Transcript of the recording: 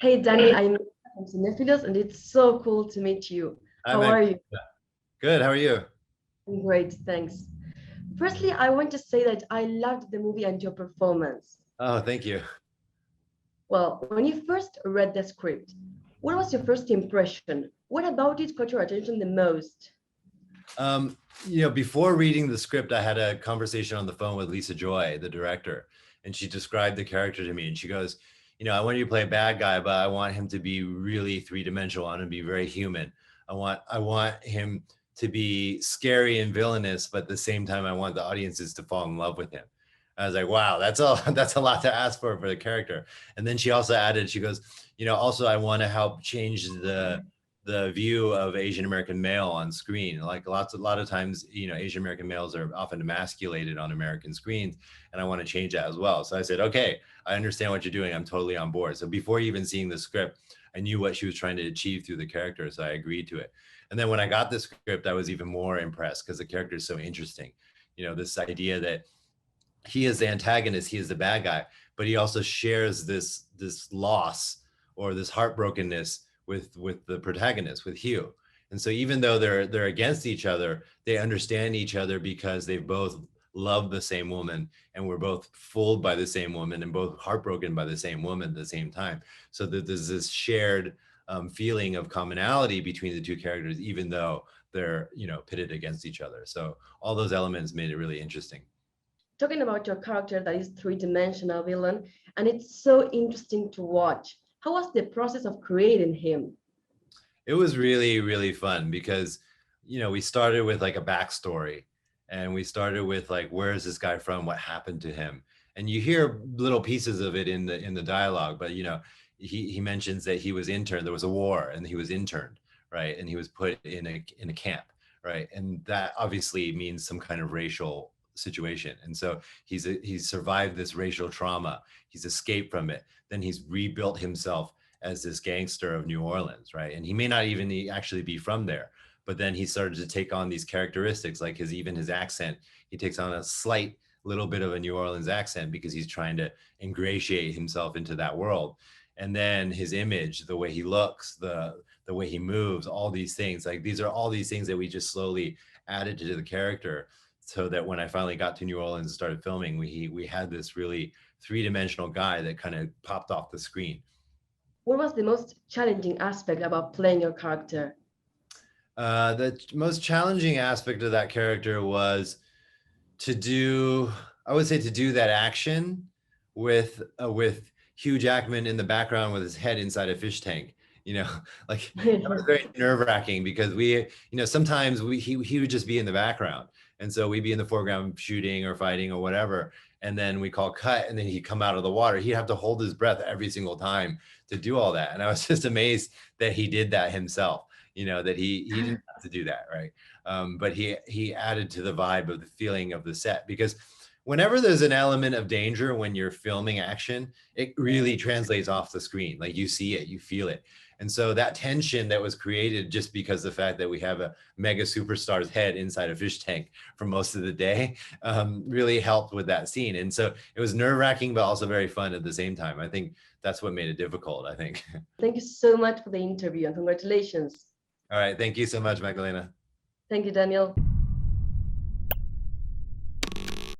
Hey Danny, I'm from Cinéfilos and it's so cool to meet you. Hi, How Meg. are you? Good. How are you? I'm great, thanks. Firstly, I want to say that I loved the movie and your performance. Oh, thank you. Well, when you first read the script, what was your first impression? What about it caught your attention the most? Um, before reading the script, I had a conversation on the phone with Lisa Joy, the director, and she described the character to me. And she goes, I want you to play a bad guy, but I want him to be really three-dimensional. I want him to be very human. I want him to be scary and villainous, but at the same time, I want the audiences to fall in love with him. I was like, wow, that's a lot to ask for the character. And then she also added, she goes, also I want to help change the view of Asian American male on screen. Like a lot of times, Asian American males are often emasculated on American screens, and I want to change that as well. So I said, okay, I understand what you're doing. I'm totally on board. So before even seeing the script, I knew what she was trying to achieve through the character, so I agreed to it. And then when I got the script, I was even more impressed because the character is so interesting. This idea that he is the antagonist, he is the bad guy, but he also shares this loss or this heartbrokenness with the protagonist, with Hugh. And so even though they're against each other, they understand each other because they both love the same woman, and we're both fooled by the same woman and both heartbroken by the same woman at the same time. So that there's this shared feeling of commonality between the two characters, even though they're pitted against each other. So all those elements made it really interesting. Talking about your character that is three-dimensional villain, and it's so interesting to watch. How was the process of creating him? It was really, really fun because, we started with like a backstory, and we started with like, where is this guy from? What happened to him? And you hear little pieces of it in the dialogue, but he mentions that he was interned. There was a war and he was interned, right? And he was put in a camp, right? And that obviously means some kind of racial situation. And so he's survived this racial trauma. He's escaped from it. Then he's rebuilt himself as this gangster of New Orleans, right? And he may not even actually be from there, but then he started to take on these characteristics, like his accent. He takes on a slight little bit of a New Orleans accent because he's trying to ingratiate himself into that world. And then his image, the way he looks, the way he moves, all these things, like these are all these things that we just slowly added to the character, so that when I finally got to New Orleans and started filming, we had this really three-dimensional guy that kind of popped off the screen. What was the most challenging aspect about playing your character? The most challenging aspect of that character was to do, I would say, to do that action with Hugh Jackman in the background with his head inside a fish tank. Like that was very nerve-wracking because sometimes he would just be in the background. And so we'd be in the foreground shooting or fighting or whatever. And then we call cut, and then he'd come out of the water. He'd have to hold his breath every single time to do all that. And I was just amazed that he did that himself, that he didn't have to do that, right? But he added to the vibe of the feeling of the set, because whenever there's an element of danger when you're filming action, it really translates off the screen. Like you see it, you feel it. And so that tension that was created just because the fact that we have a mega superstar's head inside a fish tank for most of the day really helped with that scene. And so it was nerve-wracking, but also very fun at the same time. I think that's what made it difficult, I think. Thank you so much for the interview and congratulations. All right. Thank you so much, Magdalena. Thank you, Daniel.